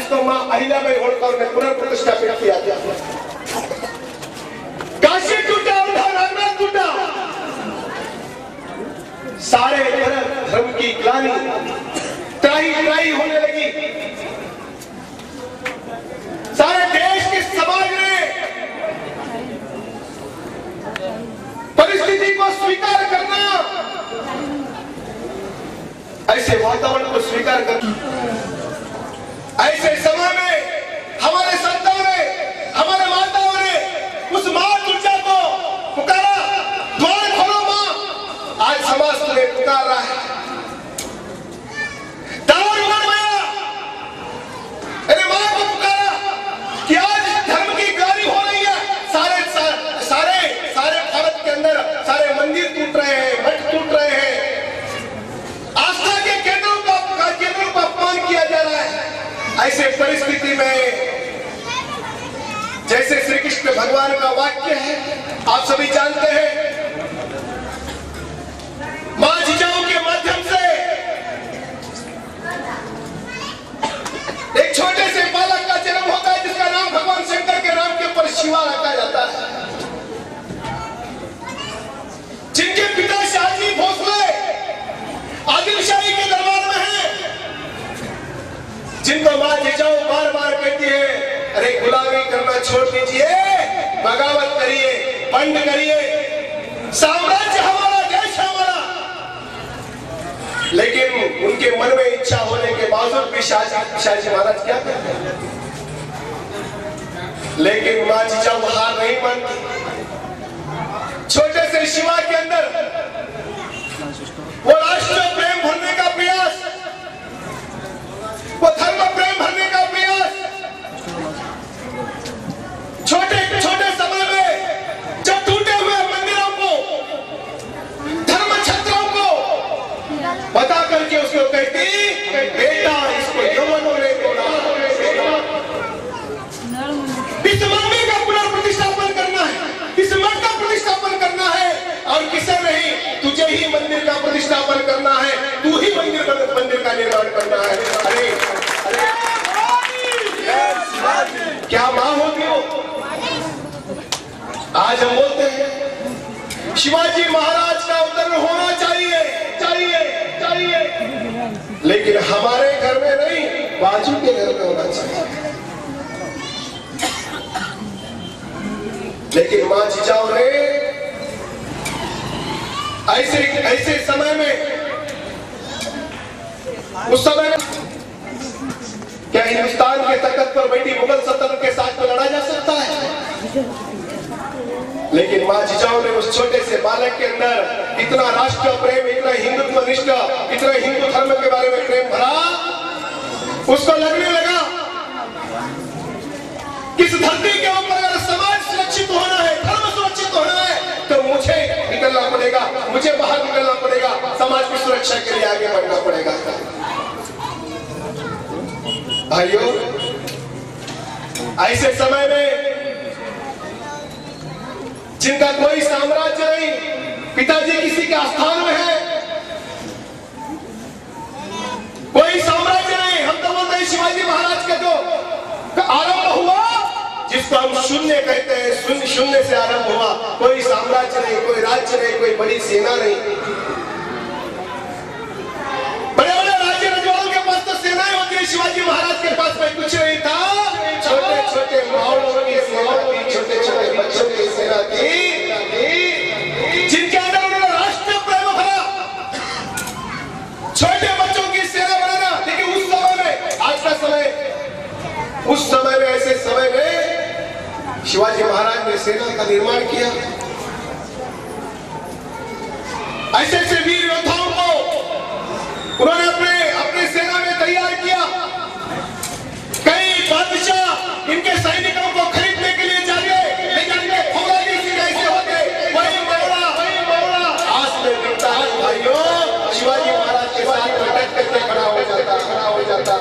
जिसको मां अहिल्याबाई होलकर ने पुनर्प्रतिष्ठापित किया था। काशी टूटा, रामनाथ टूटा, सारे तरफ धर्म की ग्लानि त्राही होने लगी। सारे देश के समाज ने परिस्थिति को स्वीकार करना, ऐसे वातावरण को स्वीकार करना, ऐसे समय में हमारे संतों ने, हमारे माताओं ने उस मां दुर्गा को पुकारा, द्वार खोलो मां। आज समाज तुम्हें पुकार रहा है, अरे मां को पुकारा कि आज धर्म की ग्लानि हो रही है। सारे भारत के अंदर सारे मंदिर टूट रहे हैं, मठ टूट रहे हैं, आस्था के केंद्रों का अपमान किया जा रहा है। ऐसे परिस्थिति में जैसे श्री कृष्ण भगवान का वाक्य है, आप सभी जानते हैं, मां जिजाऊ के माध्यम से एक छोटे से बालक का जन्म होता है, जिसका नाम भगवान शंकर के नाम के ऊपर शिवा रखा जाता है। जिनके पिता शाहजी भोसले आदिलशाही के दरबार में हैं, जिनको मां जिजाऊ बार बार कहती है, अरे गुलामी करना छोड़ दीजिए, बगावत करिए, बंद करिए, साम्राज्य हमारा, देश हमारा। लेकिन उनके मन में इच्छा होने के बावजूद भी शाहजी महाराज क्या करते हैं? लेकिन मां जिजाऊ हार नहीं मानती। छोटे से शिवा के अंदर वो राष्ट्र प्रेम भरने का प्रयास, वो धर्म प्रेम भरने का प्रयास, छोटे समय में जब टूटे हुए मंदिरों को, धर्म छत्रों को बता करके उसको कहती, बेटा इसको यमनों ने तोड़ा, इस मंदिर का पुनर्प्रतिष्ठापन करना है, इस मठ का प्रतिष्ठापन करना है, और किसे नहीं, तुझे ही मंदिर का प्रतिष्ठापन करना है, तू ही मंदिर का निर्माण करना है। अरे क्या मां होती हो? आज हम बोलते हैं शिवाजी महाराज का अवतरण होना चाहिए, लेकिन हमारे घर में नहीं, बाजू के घर में होना चाहिए। लेकिन मां जिजाऊ ने ऐसे समय में, उस समय में क्या हिंदुस्तान के तख्त पर बैठी मुगल सल्तनत के साथ में लड़ा जा सकता है? लेकिन मां जिजाऊ ने उस छोटे से बालक के अंदर इतना राष्ट्र प्रेम, इतना हिंदुत्व निष्ठ, इतना हिंदू धर्म के बारे में प्रेम भरा। उसको लगने लगा किस धरती के ऊपर अगर समाज सुरक्षित होना है, धर्म सुरक्षित होना है, तो मुझे निकलना पड़ेगा, मुझे बाहर निकलना पड़ेगा, समाज की सुरक्षा के लिए आगे बढ़ना पड़ेगा। भाइयों, ऐसे समय में जिनका कोई साम्राज्य नहीं, पिताजी किसी के आस्थान में है, कोई साम्राज्य नहीं, हम तो बोलते हैं शिवाजी महाराज का जो आरंभ हुआ, जिसको हम शून्य कहते हैं, शून्य से आरंभ हुआ, कोई साम्राज्य नहीं, कोई राज्य नहीं, कोई बड़ी सेना नहीं। बड़े बड़े राज्य रजवाड़ों के पास तो सेनाएं होती है, शिवाजी महाराज के पास में कुछ नहीं था। छोटे छोटे माहौलों की सेना थी, छोटे छोटे बच्चों की सेना थी, जिनके अंदर उन्होंने राष्ट्र प्रेम भरा, छोटे बच्चों की सेना बनाना। लेकिन उस समय में, आज का समय, उस समय में, ऐसे समय में शिवाजी महाराज ने सेना का निर्माण किया। ऐसे ऐसे वीर योद्धाओं को उन्होंने अपने सेना में तैयार किया। कई बादशाह इनके सैनिकों को खरीदने के लिए जाते, लेकिन फौलादी सिंह ऐसे होते, वही मौला आस में बिकता है। भाइयों, शिवाजी महाराज के साथ लटक करके खड़ा हो जाता।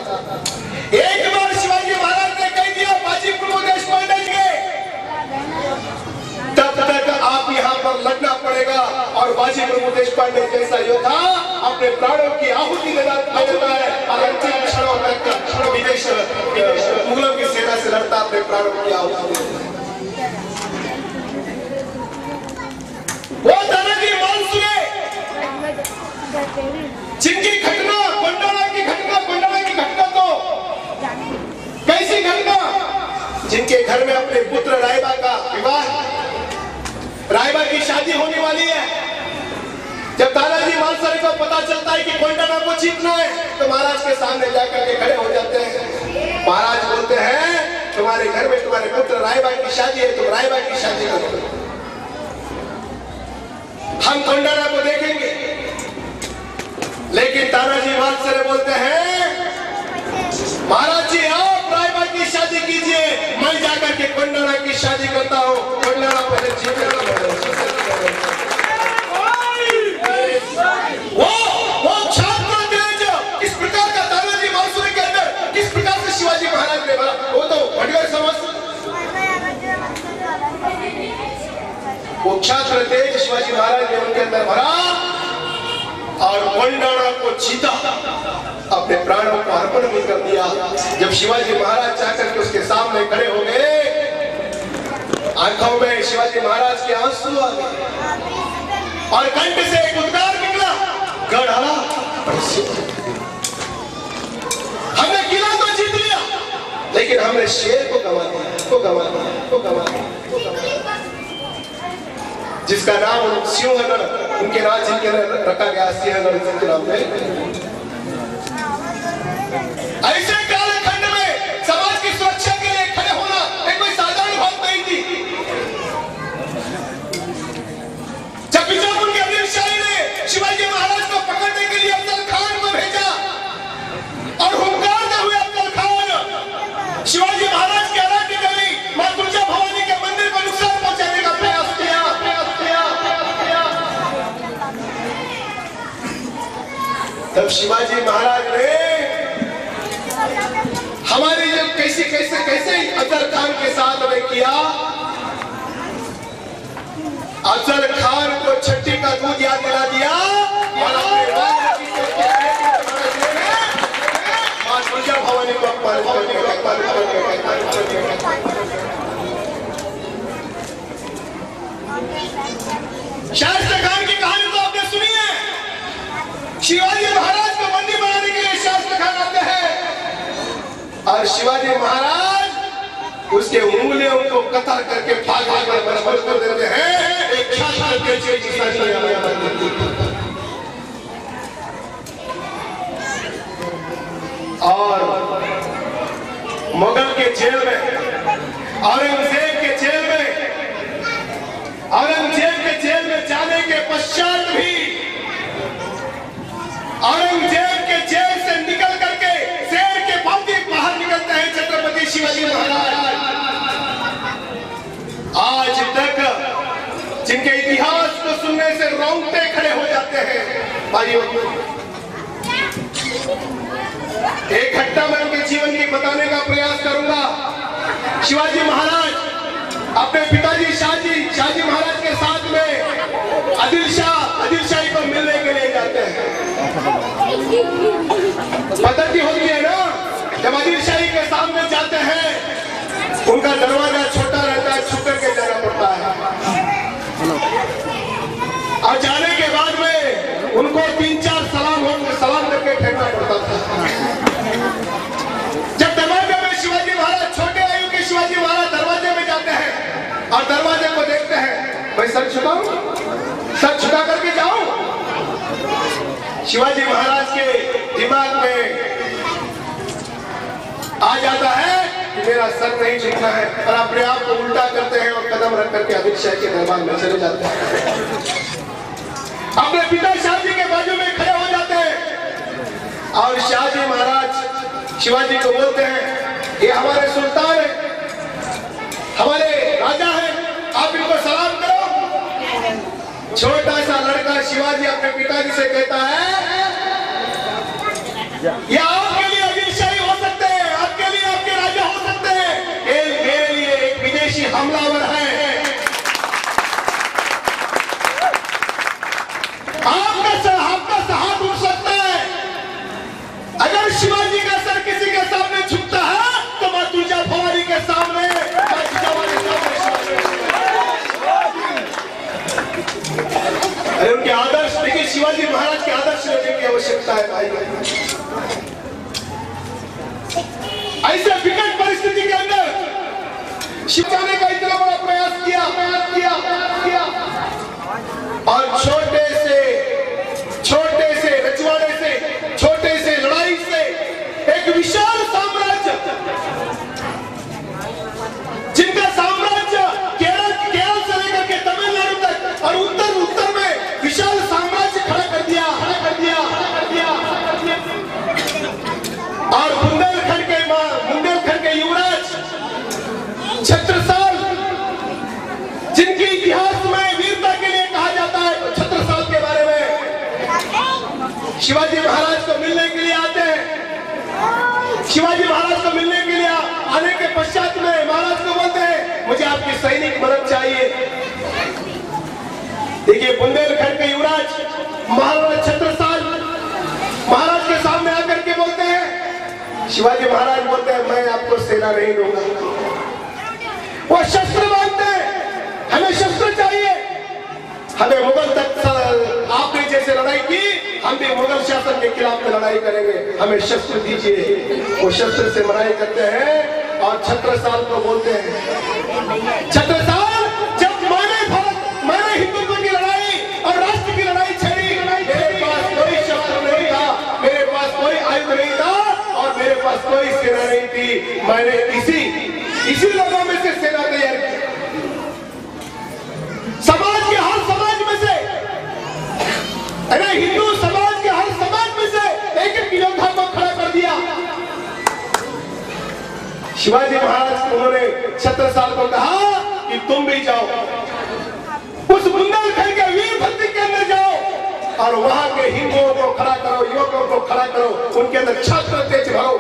एक बार शिवाजी महाराज ने कह दिया बाजी प्रमोद देशपांडे जी, तब तक आप यहाँ पर लड़ना पड़ेगा, और बाजी प्रमोद देशपांडे जैसा योद्धा अपने प्राणों की आहुति देता है और अंतिम क्षणों तक विदेश प्रारंभ किया उसने। वो तानाजी मालुसरे जिनकी घटना गोंडाना की घटना तो कैसी घटना, जिनके घर में अपने पुत्र रायबा का विवाह, रायबा की शादी होने वाली है। जब तानाजी मालुसरे को पता चलता है कि गोंडाना को जीतना है तो महाराज के सामने जाकर के खड़े हो जाते हैं। महाराज बोलते हैं तुम्हारे घर में तुम्हारे पुत्र रायबा की शादी है, तुम रायबा की शादी करो, हम गोंडाना को देखेंगे। लेकिन तानाजी मालुसरे बोलते हैं महाराज जी आप रायबा की शादी कीजिए, मैं जाकर के गोंडाना की शादी करता हूँ। गोंडाना पहले वो छात्र तेज किस प्रकार का तानाजी मालुसरे के अंदर किस प्रकार से शिवाजी महाराज ने भरा, वो तो भटगर समझ। वो छात्र तेज शिवाजी महाराज ने उनके अंदर भरा और गोंडाना को जीता, अपने प्राणों को अर्पण भी कर दिया। जब शिवाजी महाराज जाकर के उसके सामने खड़े हो गए, आंखों में शिवाजी महाराज के आंसू आ गए और कंठ से एक उद्गार निकला, गढ़ा हमने किला तो जीत लिया लेकिन हमने शेर को गंवा दिया। जिसका नाम सिंहगढ़ उनके राज्य के रखा गया, सिंहगढ़ के नाम पे। ऐसे कालखंड में समाज की सुरक्षा के लिए खड़े होना एक कोई साधारण बात नहीं थी। जब बीजापुर के अमीर शाही ने शिवाजी महाराज को पकड़ने के लिए अफजल खान को भेजा और हुंकारते हुए अफजल खान शिवाजी महाराज के आराध्य देवी मां दुर्गा भवानी के मंदिर को नुकसान पहुंचाने का प्रयास किया। तब शिवाजी महाराज ने हमारी जब कैसे अफजल खान के साथ में किया, अफजल खान को छठी का दूध याद दिला दिया और अपने मां दुर्गा भवानी को शास्त्र खान की कहानी तो आपने सुनी है। शिवाजी महाराज को बंदी बनाने के लिए शास्त्र खान आते हैं और शिवाजी महाराज उसके उंगलियों को कतर करके भाग कर मजबूर कर देते हैं। एक छात्र के और मुगल के जेल में, औरंगजेब के जेल में जाने के पश्चात भी औरंगजेब के जेल से निकल करके शेर के भांति बाहर निकलते हैं छत्रपति शिवाजी महाराज। आज तक जिनके इतिहास को सुनने से रोंगटे खड़े हो जाते हैं। भाइयों, एक घटना मैं उनके जीवन की बताने का प्रयास करूंगा। शिवाजी महाराज अपने पिताजी शाहजी महाराज के साथ में आदिल शाही को मिलने के लिए जाते हैं। पद्धति होती है ना, जब आदिल शाही के सामने जाते हैं उनका दरवाजा छोटा रहता है, छुप करके जाना पड़ता है और जाने के बाद में उनको 3-4 सलाम करके ठहरना पड़ता था। जब दरवाजे में शिवाजी महाराज, छोटे आयु के शिवाजी महाराज दरवाजे में जाते हैं और दरवाजे को देखते हैं, मैं सर झुका करके जाऊं। शिवाजी महाराज के दिमाग में आ जाता है कि मेरा सर नहीं झुकना है और अपने आप को उल्टा करते हैं और कदम रख करके आदिल शाही के दरबार में चले जाते हैं। अपने पिता शाहजी के बाजू में खड़े हो जाते हैं और शाहजी महाराज शिवाजी को बोलते हैं ये हमारे सुल्तान है, हमारे राजा है, आप इनको सलाम करो। छोटा सा लड़का शिवाजी अपने पिताजी से कहता है ये आपके लिए आदिल शाही हो सकते हैं, आपके लिए आपके राजा हो सकते हैं, ये मेरे लिए एक विदेशी हमलावर है। आपका हाथ उठ सकता है। अगर शिवाजी का सर किसी के सामने झुकता है तो मां दुर्गा भवानी के सामने आवश्यकता है भाई। ऐसे विकट परिस्थिति के अंदर शिवजाने का इतना बड़ा प्रयास किया और छोटे से रजवाड़े से, छोटे से लड़ाई से एक विशाल साम्राज्य, जिनका साम्राज्य केरल से लेकर के तमिलनाडु तक और उत्तर में विशाल साम्राज्य खड़ा कर दिया। और बुंदेलखंड के युवराज छत्रसाल, जिनके इतिहास में वीरता के लिए कहा जाता है, छत्रसाल के बारे में शिवाजी महाराज को मिलने के लिए आते हैं। शिवाजी महाराज को मिलने के लिए आने के पश्चात में महाराज को बोलते हैं, मुझे आपकी सैनिक मदद चाहिए। देखिए, बुंदेलखंड के युवराज महाराणा छत्रसाल महाराज के सामने आकर के बोलते हैं, शिवाजी महाराज बोलते हैं, मैं आपको सेना नहीं दूंगा। वो शस्त्र मांगते हैं, हमें शस्त्र चाहिए, हमें मुगल तक आपने जैसे लड़ाई की, हम भी मुगल शासन के खिलाफ लड़ाई करेंगे, हमें शस्त्र दीजिए। वो शस्त्र से लड़ाई करते हैं और छत्रसाल को बोलते हैं, छत्रसाल, जब मैंने हिंदुत्व की लड़ाई और राष्ट्र की लड़ाई छेड़ी, मेरे पास कोई शस्त्र नहीं था, मेरे पास कोई आयुध नहीं था और मेरे पास कोई सेना नहीं थी। मैंने इसी लोगों में से सेना तैयार की। समाज के हर समाज में से, हिंदू समाज के हर समाज में से एक योद्धा को खड़ा कर दिया। शिवाजी महाराज, उन्होंने छत्रसाल को कहा कि तुम भी जाओ, उस बुंदेलखंड के वीर भक्ति के अंदर जाओ और वहां के हिंदुओं को खड़ा करो, युवकों को खड़ा करो, उनके अंदर छात्र तेज भरो,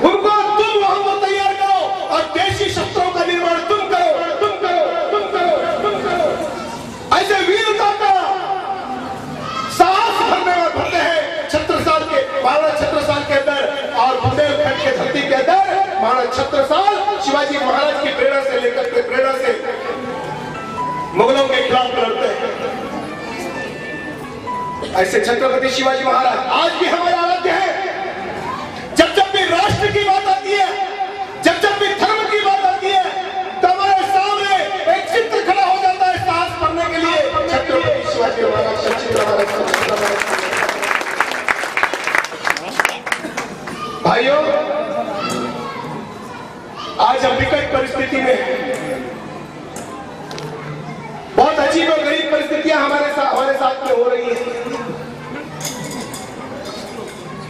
उनको तुम वहां को तैयार करो और देशी शस्त्रों का निर्माण तुम करो। ऐसे वीरता का साहस भरते हैं छत्रसाल के, महाराणा छत्रसाल के अंदर और बुंदेलखंड के धरती के अंदर महाराणा छत्रसाल शिवाजी महाराज की प्रेरणा से लेकर के प्रेरणा से मुगलों के खिलाफ लड़ते हैं। ऐसे छत्रपति शिवाजी महाराज आज भी हमारे आराध्य हैं। जब भी राष्ट्र की बात आती है, जब भी धर्म की बात आती है, तो हमारे सामने एक चित्र खड़ा हो जाता है साहस करने के लिए, छत्रपति शिवाजी महाराज। भाइयों, आज हम विकट परिस्थिति में, बहुत अजीब और गरीब परिस्थितियां हमारे साथ में हो रही है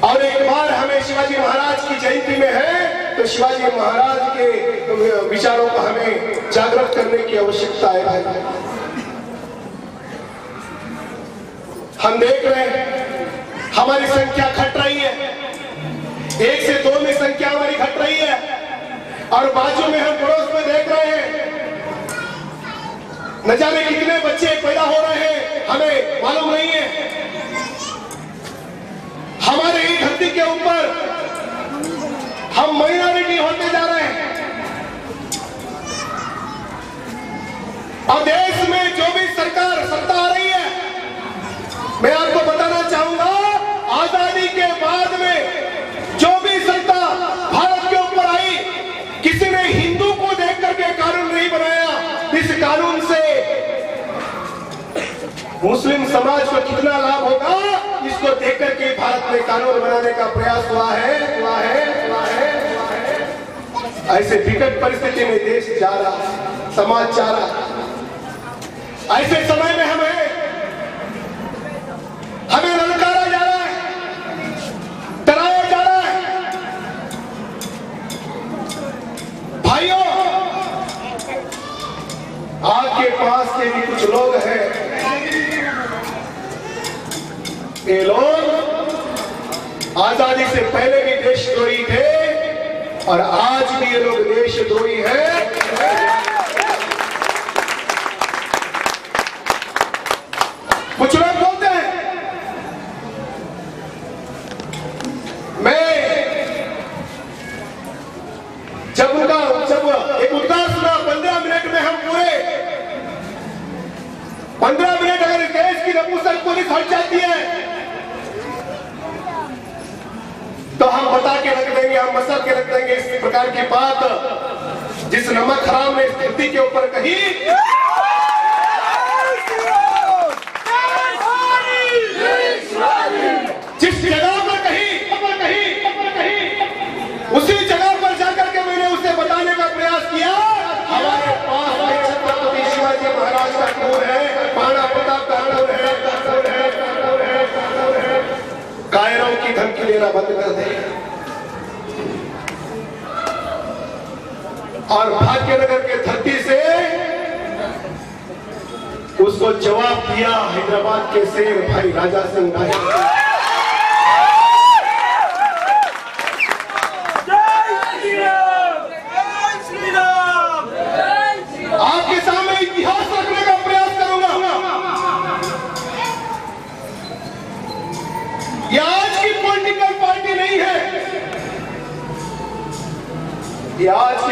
और एक बार हमें शिवाजी महाराज की जयंती में है तो शिवाजी महाराज के विचारों को हमें जागृत करने की आवश्यकता है। हम देख रहे हैं हमारी संख्या घट रही है, 1 से 2 में संख्या हमारी घट रही है और बाजू में हम पड़ोस में देख रहे हैं न जाने कितने बच्चे पैदा हो रहे हैं, हमें मालूम नहीं है। हमारे ही धरती के ऊपर हम माइनॉरिटी होते जा रहे हैं और देश में जो भी सत्ता आ रही है, मैं आपको बताना चाहूंगा, आजादी के बाद में जो भी सत्ता भारत के ऊपर आई, किसी ने हिंदू को देख करके कानून नहीं बनाया। इस कानून से मुस्लिम समाज को कितना लाभ होगा, इसको देख करके भारत में कानून बनाने का प्रयास हुआ है। ऐसे विकट परिस्थिति में देश जा रहा, समाज जा रहा। ऐसे समय में हमें ललकारा जा रहा है, डराया जा रहा है। भाइयों, आपके पास के भी कुछ लोग हैं, ये लोग आजादी से पहले भी देशद्रोही थे और आज भी ये लोग देशद्रोही हैं। कुछ लोग बोलते हैं, मैं जब एक उद्गार सुना, 15 मिनट में हम पूरे 15 मिनट अगर देश की नपुंसक पुलिस हट जाती है हम बता के रख देंगे, हम मसल के रख देंगे इस प्रकार की बात जिस नमक हराम ने इस धरती के ऊपर कही। जिस जगह पर कही उसी जगह पर जाकर के मैंने उसे बताने का प्रयास किया। हमारे पास छत्रपति शिवाजी महाराज का खून है, महाराणा प्रताप का खून है। कायरों की धमकी लेना बंद कर दे। और भाग्यनगर के धरती से उसको जवाब दिया हैदराबाद के शेर भाई राजा सिंह नायक। आपके सामने इतिहास रखने का प्रयास करूंगा। यह आज की पॉलिटिकल पार्टी नहीं है, यह आज की